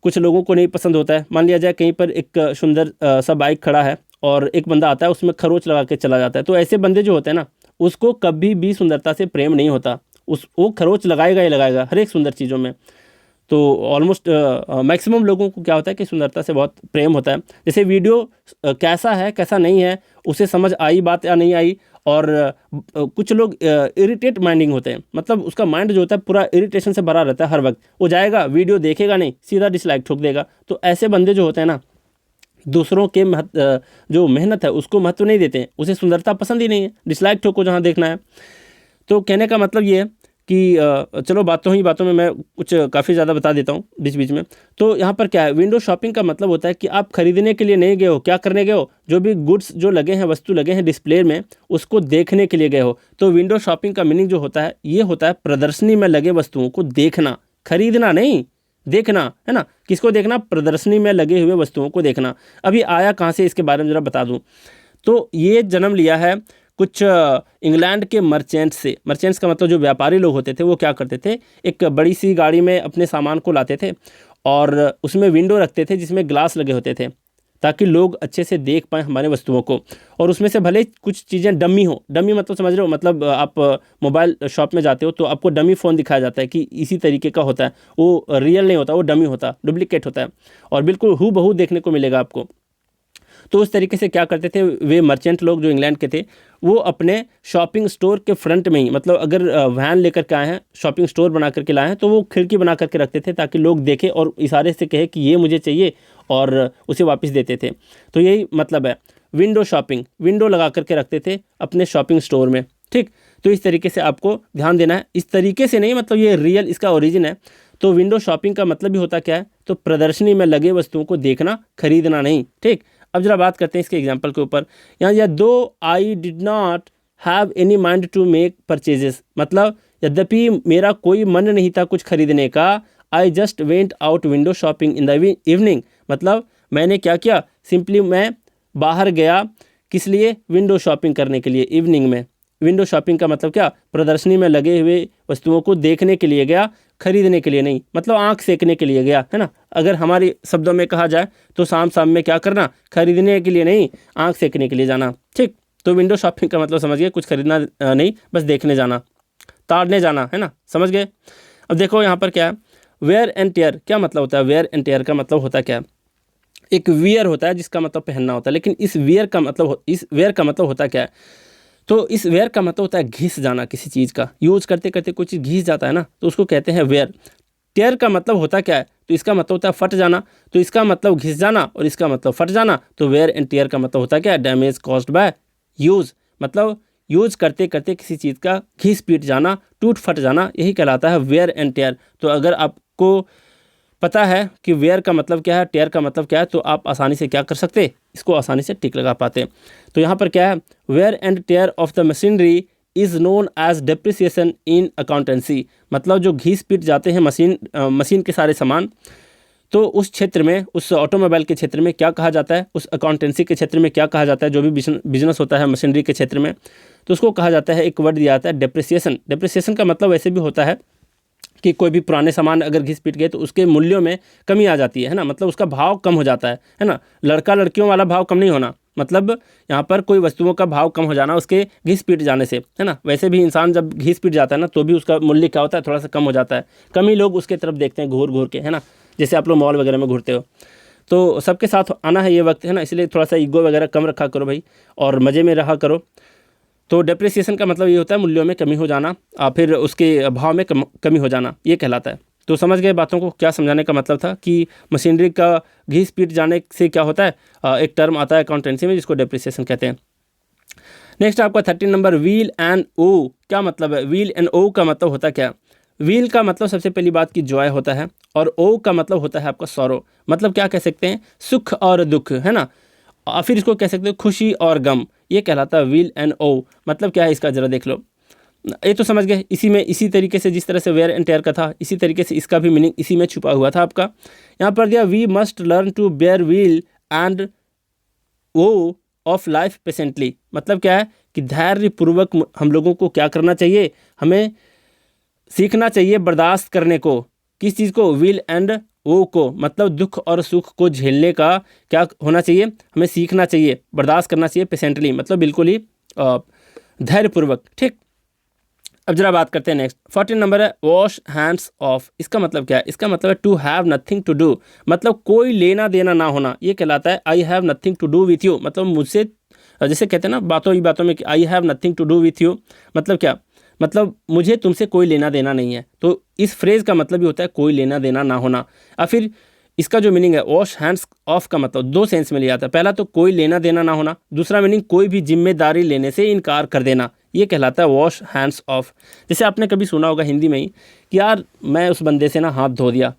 कुछ लोगों को नहीं पसंद होता है। मान लिया जाए कहीं पर एक सुंदर सा बाइक खड़ा है और एक बंदा आता है उसमें खरोच लगा के चला जाता है, तो ऐसे बंदे जो होते हैं ना, उसको कभी भी सुंदरता से प्रेम नहीं होता, वो खरोच लगाएगा ही लगाएगा हर एक सुंदर चीज़ों में। तो ऑलमोस्ट मैक्सिमम लोगों को क्या होता है कि सुंदरता से बहुत प्रेम होता है। जैसे वीडियो कैसा है कैसा नहीं है, उसे समझ आई बात या नहीं आई, और कुछ लोग इरिटेट माइंडिंग होते हैं, मतलब उसका माइंड जो होता है पूरा इरिटेशन से भरा रहता है हर वक्त, वो जाएगा वीडियो देखेगा नहीं, सीधा डिसलाइक ठोक देगा। तो ऐसे बंदे जो होते हैं ना, दूसरों के जो मेहनत है उसको महत्व नहीं देते हैं, उसे सुंदरता पसंद ही नहीं है, डिसलाइक ठोको जहाँ देखना है। तो कहने का मतलब ये है कि चलो बातों में मैं कुछ काफ़ी ज़्यादा बता देता हूँ बीच बीच में। तो यहाँ पर क्या है, विंडो शॉपिंग का मतलब होता है कि आप खरीदने के लिए नहीं गए हो, क्या करने गए हो, जो भी गुड्स जो लगे हैं, वस्तु लगे हैं डिस्प्ले में, उसको देखने के लिए गए हो। तो विंडो शॉपिंग का मीनिंग जो होता है ये होता है प्रदर्शनी में लगे वस्तुओं को देखना, खरीदना नहीं, देखना, है ना। किसको देखना? प्रदर्शनी में लगे हुए वस्तुओं को देखना। अभी आया कहाँ से इसके बारे में ज़रा बता दूँ। तो ये जन्म लिया है कुछ इंग्लैंड के मर्चेंट्स से। मर्चेंट्स का मतलब जो व्यापारी लोग होते थे वो क्या करते थे, एक बड़ी सी गाड़ी में अपने सामान को लाते थे और उसमें विंडो रखते थे जिसमें ग्लास लगे होते थे ताकि लोग अच्छे से देख पाएँ हमारे वस्तुओं को। और उसमें से भले कुछ चीज़ें डमी हो, डमी मतलब समझ रहे हो, मतलब आप मोबाइल शॉप में जाते हो तो आपको डमी फ़ोन दिखाया जाता है कि इसी तरीके का होता है, वो रियल नहीं होता, वो डमी होता, डुप्लीकेट होता है और बिल्कुल हूबहू देखने को मिलेगा आपको। तो उस तरीके से क्या करते थे वे मर्चेंट लोग जो इंग्लैंड के थे, वो अपने शॉपिंग स्टोर के फ्रंट में ही, मतलब अगर वैन लेकर के आए हैं, शॉपिंग स्टोर बना करके लाए हैं, तो वो खिड़की बना करके रखते थे ताकि लोग देखें और इशारे से कहे कि ये मुझे चाहिए और उसे वापस देते थे। तो यही मतलब है विंडो शॉपिंग, विंडो लगा करके रखते थे अपने शॉपिंग स्टोर में, ठीक। तो इस तरीके से आपको ध्यान देना है, इस तरीके से नहीं, मतलब ये रियल इसका ओरिजिन है। तो विंडो शॉपिंग का मतलब भी होता क्या है, तो प्रदर्शनी में लगे वस्तुओं को देखना, खरीदना नहीं, ठीक। अब जरा बात करते हैं इसके एग्जाम्पल के ऊपर। यहाँ या though I did not have any mind to make purchases, मतलब यद्यपि मेरा कोई मन नहीं था कुछ खरीदने का, I just went out window shopping in the evening, मतलब मैंने क्या किया, सिंपली मैं बाहर गया, किस लिए, विंडो शॉपिंग करने के लिए, इवनिंग में। विंडो शॉपिंग का मतलब क्या, प्रदर्शनी में लगे हुए वस्तुओं को देखने के लिए गया, खरीदने के लिए नहीं, मतलब आंख सेकने के लिए गया, है ना। अगर हमारे शब्दों में कहा जाए तो शाम में क्या करना, खरीदने के लिए नहीं, आंख सेकने के लिए जाना, ठीक। तो विंडो शॉपिंग का मतलब समझ गए, कुछ खरीदना नहीं, बस देखने जाना, ताड़ने जाना, है ना, समझ गए। अब देखो यहाँ पर क्या है, वेयर एंड टेयर, क्या मतलब होता है, वेयर एंड टेयर का मतलब होता क्या है, एक वियर होता है जिसका मतलब पहनना होता है, लेकिन इस वेयर का मतलब होता क्या है, तो इस वेयर का मतलब होता है घिस जाना, किसी चीज़ का यूज करते करते कोई चीज़ घिस जाता है ना, तो उसको कहते हैं वेयर। टेयर का मतलब होता क्या है, तो इसका मतलब होता है फट जाना, तो इसका मतलब घिस जाना और इसका मतलब फट जाना। तो वेयर एंड टेयर का मतलब होता क्या है, डैमेज कॉज्ड बाय यूज़, मतलब यूज करते करते किसी चीज़ का घिस पीट जाना, टूट फट जाना, यही कहलाता है वेयर एंड टेयर। तो अगर आपको पता है कि वेयर का मतलब क्या है, टेयर का मतलब क्या है, तो आप आसानी से क्या कर सकते, इसको आसानी से टिक लगा पाते। तो यहाँ पर क्या है, wear and tear of the machinery is known as depreciation in accountancy, मतलब जो घिस पीट जाते हैं मशीन के सारे सामान, तो उस क्षेत्र में, उस ऑटोमोबाइल के क्षेत्र में क्या कहा जाता है, उस अकाउंटेंसी के क्षेत्र में क्या कहा जाता है, जो भी बिजनेस होता है मशीनरी के क्षेत्र में, तो उसको कहा जाता है, एक वर्ड दिया जाता है डेप्रिसिएशन। डेप्रिसिएशन का मतलब वैसे भी होता है कि कोई भी पुराने सामान अगर घिस पीट गए तो उसके मूल्यों में कमी आ जाती है ना, मतलब उसका भाव कम हो जाता है ना। लड़का लड़कियों वाला भाव कम नहीं होना, मतलब यहाँ पर कोई वस्तुओं का भाव कम हो जाना उसके घिस पीट जाने से, है ना। वैसे भी इंसान जब घिस पीट जाता है ना तो भी उसका मूल्य क्या होता है, थोड़ा सा कम हो जाता है। कम ही लोग उसके तरफ देखते हैं घूर घूर के, है ना, जैसे आप लोग मॉल वगैरह में घूरते हो। तो सबके साथ आना है ये वक्त, है ना, इसलिए थोड़ा सा ईगो वगैरह कम रखा करो भाई और मज़े में रहा करो। तो डेप्रिसिएशन का मतलब ये होता है मूल्यों में कमी हो जाना, फिर उसके भाव में कमी हो जाना, ये कहलाता है। तो समझ गए बातों को, क्या समझाने का मतलब था कि मशीनरी का घिस पीट जाने से क्या होता है, एक टर्म आता है अकाउंटेंसी में जिसको डेप्रिसिएशन कहते हैं। नेक्स्ट आपका 13 नंबर, व्हील एंड ओ, क्या मतलब है, व्हील एंड ओ का मतलब होता क्या। व्हील का मतलब सबसे पहली बात की जॉय होता है और ओ का मतलब होता है आपका सौरो, मतलब क्या कह सकते हैं, सुख और दुख, है ना। और फिर इसको कह सकते हो खुशी और गम, ये कहलाता है व्हील एंड ओ। मतलब क्या है इसका जरा देख लो, ये तो समझ गए। इसी तरीके से जिस तरह से वेयर एंड टेयर का था, इसी तरीके से इसका भी मीनिंग इसी में छुपा हुआ था आपका। यहाँ पर दिया, we must learn to bear weal and woe of life patiently, मतलब क्या है कि धैर्य पूर्वक हम लोगों को क्या करना चाहिए, हमें सीखना चाहिए बर्दाश्त करने को, किस चीज़ को, व्हील एंड ओ को, मतलब दुख और सुख को झेलने का क्या होना चाहिए, हमें सीखना चाहिए, बर्दाश्त करना चाहिए, पेशेंटली मतलब बिल्कुल ही धैर्यपूर्वक, ठीक। अब जरा बात करते हैं नेक्स्ट 14 नंबर है, वॉश हैंड्स ऑफ, इसका मतलब क्या है, इसका मतलब है to have nothing to do, मतलब कोई लेना देना ना होना, ये कहलाता है I have nothing to do with you, मतलब मुझसे, जैसे कहते हैं ना बातों ही बातों में कि I have nothing to do with you, मतलब क्या, मतलब मुझे तुमसे कोई लेना देना नहीं है। तो इस फ्रेज़ का मतलब भी होता है कोई लेना देना ना होना। और फिर इसका जो मीनिंग है वॉश हैंड्स ऑफ का मतलब दो सेंस में लिया जाता है। पहला तो कोई लेना देना ना होना, दूसरा मीनिंग कोई भी जिम्मेदारी लेने से इनकार कर देना, ये कहलाता है वॉश हैंड्स ऑफ। जैसे आपने कभी सुना होगा हिंदी में ही कि यार मैं उस बंदे से ना हाथ धो दिया,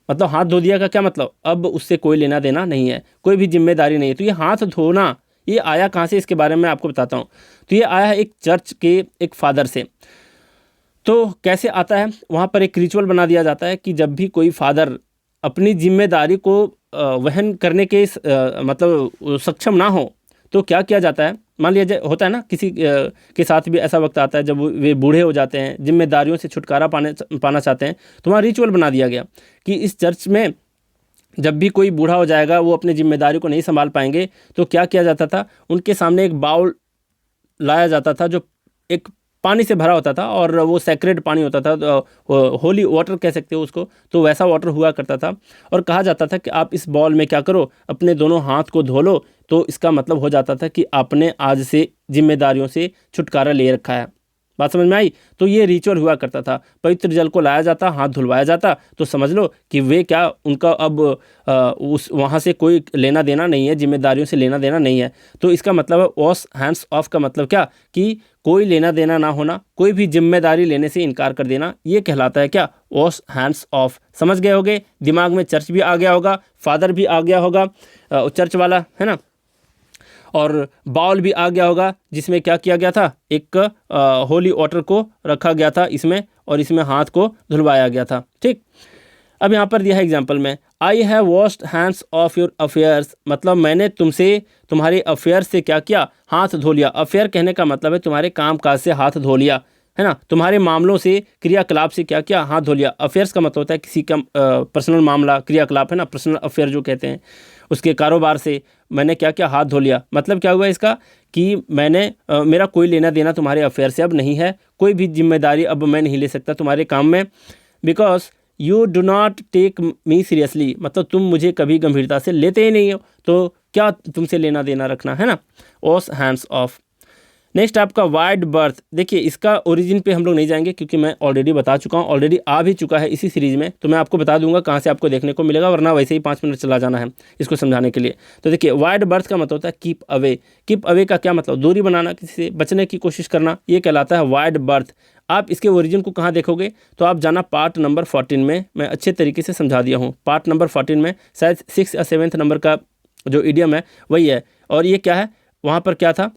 मतलब हाथ धो दिया का क्या मतलब, अब उससे कोई लेना देना नहीं है, कोई भी जिम्मेदारी नहीं है। तो ये हाथ धोना ये आया कहाँ से, इसके बारे में आपको बताता हूँ। तो ये आया है एक चर्च के एक फादर से। तो कैसे आता है, वहाँ पर एक रिचुअल बना दिया जाता है कि जब भी कोई फादर अपनी जिम्मेदारी को वहन करने के मतलब सक्षम ना हो तो क्या किया जाता है। मान लिया होता है ना किसी के साथ भी ऐसा वक्त आता है जब वे बूढ़े हो जाते हैं, जिम्मेदारियों से छुटकारा पाना चाहते हैं, तो वहाँ रिचुअल बना दिया गया कि इस चर्च में जब भी कोई बूढ़ा हो जाएगा, वो अपनी जिम्मेदारी को नहीं संभाल पाएंगे, तो क्या किया जाता था, उनके सामने एक बाउल लाया जाता था जो एक पानी से भरा होता था और वो सेक्रेड पानी होता था, होली वाटर कह सकते हो उसको, तो वैसा वाटर हुआ करता था। और कहा जाता था कि आप इस बाउल में क्या करो, अपने दोनों हाथ को धो लो, तो इसका मतलब हो जाता था कि आपने आज से जिम्मेदारियों से छुटकारा ले रखा है। बात समझ में आई। तो ये रिचुअल हुआ करता था, पवित्र जल को लाया जाता, हाथ धुलवाया जाता, तो समझ लो कि वे क्या, उनका अब उस वहाँ से कोई लेना देना नहीं है, जिम्मेदारियों से लेना देना नहीं है। तो इसका मतलब है वॉश हैंड्स ऑफ का मतलब क्या, कि कोई लेना देना ना होना, कोई भी जिम्मेदारी लेने से इनकार कर देना, ये कहलाता है क्या, वॉश हैंड्स ऑफ। समझ गए होगे, दिमाग में चर्च भी आ गया होगा, फादर भी आ गया होगा, चर्च वाला है ना, और बाउल भी आ गया होगा जिसमें क्या किया गया था, एक होली वाटर को रखा गया था इसमें, और इसमें हाथ को धुलवाया गया था। ठीक, अब यहाँ पर दिया है एग्जाम्पल में, I have washed hands of your affairs, मतलब मैंने तुमसे तुम्हारे अफेयर से क्या किया, हाथ धो लिया। अफेयर कहने का मतलब है तुम्हारे काम काज से हाथ धो लिया, है ना, तुम्हारे मामलों से, क्रियाकलाप से क्या किया, हाथ धो लिया। अफेयर्स का मतलब होता है किसी का पर्सनल मामला, क्रियाकलाप, है ना, पर्सनल अफेयर जो कहते हैं, उसके कारोबार से मैंने क्या किया, हाथ धो लिया। मतलब क्या हुआ इसका, कि मैंने मेरा कोई लेना देना तुम्हारे अफेयर से अब नहीं है, कोई भी जिम्मेदारी अब मैं नहीं ले सकता तुम्हारे काम में, because you do not take me seriously, मतलब तुम मुझे कभी गंभीरता से लेते ही नहीं हो, तो क्या तुमसे लेना देना रखना, है ना, वॉश हैंड्स ऑफ। नेक्स्ट आपका वाइड बर्थ। देखिए इसका ओरिजिन पे हम लोग नहीं जाएंगे क्योंकि मैं ऑलरेडी बता चुका हूँ, ऑलरेडी आ भी चुका है इसी सीरीज़ में, तो मैं आपको बता दूंगा कहाँ से आपको देखने को मिलेगा, वरना वैसे ही 5 मिनट चला जाना है इसको समझाने के लिए। तो देखिए वाइड बर्थ का मतलब होता है कीप अवे। कीप अवे का क्या मतलब, दूरी बनाना, किसी से बचने की कोशिश करना, ये कहलाता है वाइड बर्थ। आप इसके ओरिजिन को कहाँ देखोगे, तो आप जाना पार्ट नंबर 14 में, मैं अच्छे तरीके से समझा दिया हूँ। पार्ट नंबर 14 में शायद 6 या 7 नंबर का जो इडियम है वही है। और ये क्या है, वहाँ पर क्या था,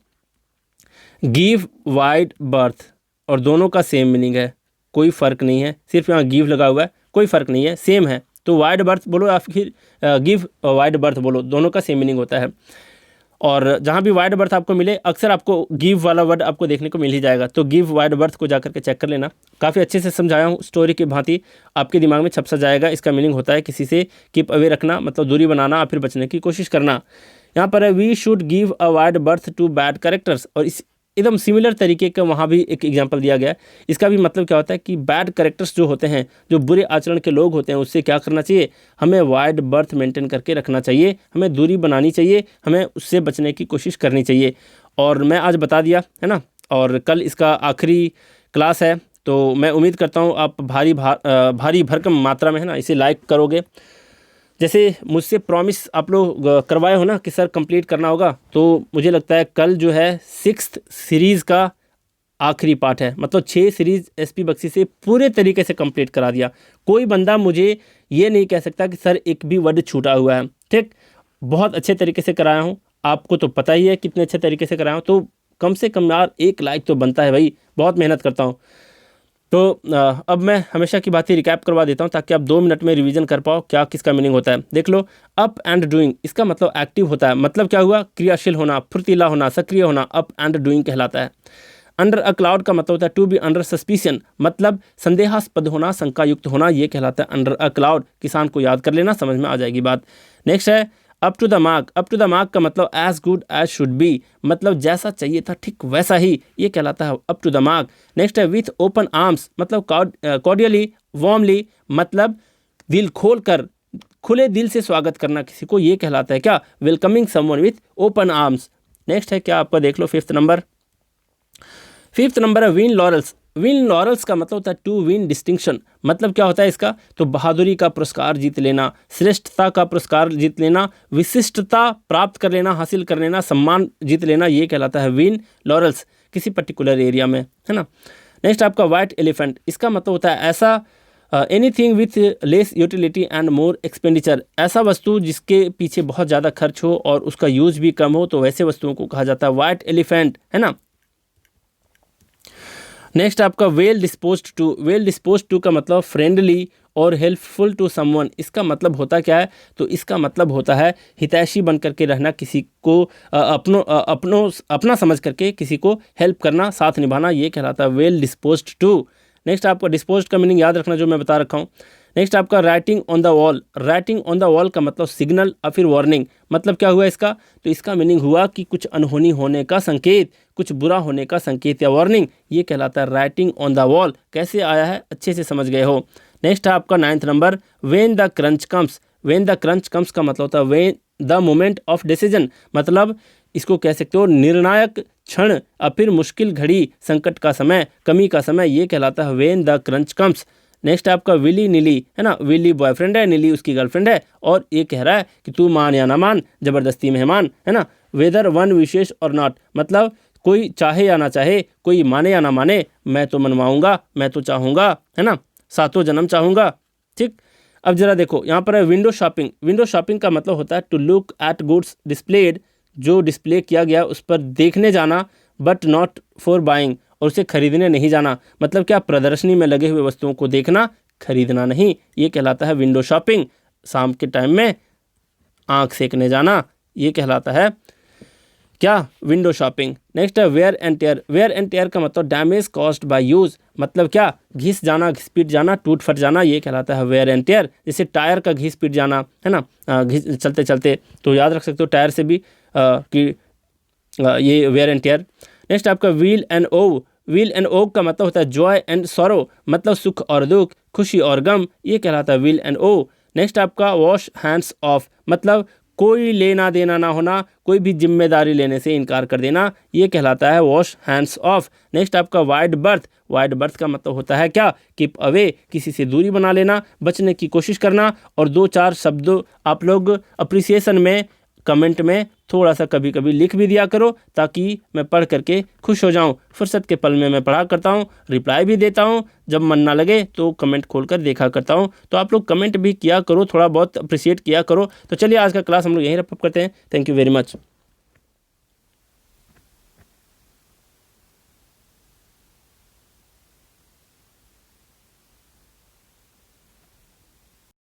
गिव वाइड बर्थ, और दोनों का सेम मीनिंग है, कोई फ़र्क नहीं है, सिर्फ यहाँ गिव लगा हुआ है, कोई फ़र्क नहीं है, सेम है। तो वाइड बर्थ बोलो या फिर गिव वाइड बर्थ बोलो, दोनों का सेम मीनिंग होता है। और जहाँ भी वाइड बर्थ आपको मिले, अक्सर आपको गिव वाला वर्ड आपको देखने को मिल ही जाएगा। तो गिव वाइड बर्थ को जाकर के चेक कर लेना, काफ़ी अच्छे से समझाया हूँ, स्टोरी की भांति आपके दिमाग में छप सा जाएगा। इसका मीनिंग होता है किसी से कीप अवे रखना, मतलब दूरी बनाना या फिर बचने की कोशिश करना। यहाँ पर है we should give a wide berth to bad characters, और इस एकदम सिमिलर तरीके का वहाँ भी एक एग्जांपल दिया गया है। इसका भी मतलब क्या होता है कि बैड कैरेक्टर्स जो होते हैं, जो बुरे आचरण के लोग होते हैं, उससे क्या करना चाहिए, हमें वाइड बर्थ मेंटेन करके रखना चाहिए, हमें दूरी बनानी चाहिए, हमें उससे बचने की कोशिश करनी चाहिए। और मैं आज बता दिया है ना, और कल इसका आखिरी क्लास है, तो मैं उम्मीद करता हूँ आप भारी भरकम मात्रा में, है ना, इसे लाइक करोगे। जैसे मुझसे प्रॉमिस आप लोग करवाए हो ना कि सर कंप्लीट करना होगा, तो मुझे लगता है कल जो है 6th सीरीज़ का आखिरी पार्ट है, मतलब 6 सीरीज़ एसपी बख्शी से पूरे तरीके से कंप्लीट करा दिया। कोई बंदा मुझे ये नहीं कह सकता कि सर एक भी वर्ड छूटा हुआ है। ठीक, बहुत अच्छे तरीके से कराया हूँ, आपको तो पता ही है कितने अच्छे तरीके से कराया हूँ, तो कम से कम यार 1 लाइक तो बनता है भाई, बहुत मेहनत करता हूँ। तो अब मैं हमेशा की बात ही रिकैप करवा देता हूँ ताकि आप 2 मिनट में रिवीजन कर पाओ क्या किसका मीनिंग होता है। देख लो, अप एंड डूइंग, इसका मतलब एक्टिव होता है, मतलब क्या हुआ, क्रियाशील होना, फुर्तीला होना, सक्रिय होना, अप एंड डूइंग कहलाता है। अंडर अ क्लाउड का मतलब होता है टू बी अंडर सस्पिशन, मतलब संदेहास्पद होना, शंका युक्त होना, ये कहलाता है अंडर अ क्लाउड। किसान को याद कर लेना, समझ में आ जाएगी बात। नेक्स्ट है up to the mark. Up to the mark का मतलब as good as should be, मतलब जैसा चाहिए था ठीक वैसा ही, ये कहलाता है up to the mark. Next है विथ ओपन आर्म्स, मतलब कॉर्डियली वार्मली, मतलब दिल खोल कर, खुले दिल से स्वागत करना किसी को, ये कहलाता है क्या, welcoming someone with open arms. Next है क्या आपका, देख लो 5th नंबर। 5th नंबर है विन लॉरेल्स। विन लॉरेल्स का मतलब होता है टू विन डिस्टिंक्शन, मतलब क्या होता है इसका, तो बहादुरी का पुरस्कार जीत लेना, श्रेष्ठता का पुरस्कार जीत लेना, विशिष्टता प्राप्त कर लेना, हासिल कर लेना, सम्मान जीत लेना, ये कहलाता है विन लॉरेल्स। किसी पर्टिकुलर एरिया में, है ना। नेक्स्ट आपका वाइट एलिफेंट, इसका मतलब होता है ऐसा anything with less utility and more expenditure, ऐसा वस्तु जिसके पीछे बहुत ज़्यादा खर्च हो और उसका यूज भी कम हो, तो वैसे वस्तुओं को कहा जाता है वाइट एलिफेंट, है ना। नेक्स्ट आपका well disposed to, well disposed to का मतलब फ्रेंडली और हेल्पफुल टू समवन, इसका मतलब होता क्या है, तो इसका मतलब होता है हितैषी बन करके रहना, किसी को अपना समझ करके किसी को हेल्प करना, साथ निभाना, ये कहलाता है वेल डिस्पोज्ड टू। नेक्स्ट आपका डिस्पोज्ड का मीनिंग याद रखना जो मैं बता रखा हूँ। नेक्स्ट आपका writing on the wall, writing on the wall का मतलब सिग्नल और फिर वार्निंग, मतलब क्या हुआ इसका, तो इसका मीनिंग हुआ कि कुछ अनहोनी होने का संकेत, कुछ बुरा होने का संकेत या वार्निंग, ये कहलाता है राइटिंग ऑन द वॉल। कैसे आया है अच्छे से समझ गए हो। नेक्स्ट है आपका 9th number, when the crunch comes, when the crunch comes का मतलब होता है when the moment of decision, मतलब इसको कह सकते हो निर्णायक क्षण और फिर मुश्किल घड़ी, संकट का समय, कमी का समय, ये कहलाता है when the crunch comes. Next आपका विली नीली, है ना, विली बॉयफ्रेंड है, नीली उसकी गर्लफ्रेंड है, और ये कह रहा है कि तू मान या ना मान, जबरदस्ती मेहमान, है ना। वेदर वन विशेष और नॉट, मतलब कोई चाहे या ना चाहे, कोई माने या ना माने, मैं तो मनवाऊंगा, मैं तो चाहूँगा, है ना, सातों जन्म चाहूँगा, ठीक। अब जरा देखो यहाँ पर है विंडो शॉपिंग, विंडो शॉपिंग का मतलब होता है to look at goods displayed, जो डिस्प्ले किया गया उस पर देखने जाना, बट नॉट फॉर बाइंग, और उसे खरीदने नहीं जाना, मतलब क्या, प्रदर्शनी में लगे हुए वस्तुओं को देखना, खरीदना नहीं, ये कहलाता है विंडो शॉपिंग। शाम के टाइम में आंख सेकने जाना, ये कहलाता है क्या, विंडो शॉपिंग। नेक्स्ट है wear and tear, wear and tear का मतलब डैमेज कॉज्ड बाय यूज, मतलब क्या, घिस जाना, घिस पीट जाना, टूट फट जाना, ये कहलाता है वेयर एंड टेयर। जैसे टायर का घिस पीट जाना, है ना, घिस चलते चलते, तो याद रख सकते हो टायर से भी कि ये वेयर एंड टेयर। नेक्स्ट आपका व्हील एंड ओव, व्हील एंड ओव का मतलब होता है जॉय एंड सॉरो, मतलब सुख और दुख, खुशी और गम, ये कहलाता है व्हील एंड ओव। नेक्स्ट आपका वॉश हैंड्स ऑफ, मतलब कोई लेना देना ना होना, कोई भी जिम्मेदारी लेने से इनकार कर देना, ये कहलाता है वॉश हैंड्स ऑफ। नेक्स्ट आपका वाइड बर्थ, वाइड बर्थ का मतलब होता है क्या, कीप अवे, किसी से दूरी बना लेना, बचने की कोशिश करना। और 2-4 शब्दों आप लोग अप्रिसिएशन में कमेंट में थोड़ा सा कभी कभी लिख भी दिया करो, ताकि मैं पढ़ करके खुश हो जाऊं। फुर्सत के पल में मैं पढ़ा करता हूं, रिप्लाई भी देता हूं, जब मन ना लगे तो कमेंट खोलकर देखा करता हूं। तो आप लोग कमेंट भी किया करो, थोड़ा बहुत अप्रिशिएट किया करो। तो चलिए आज का क्लास हम लोग यहीं रैप अप करते हैं। Thank you very much.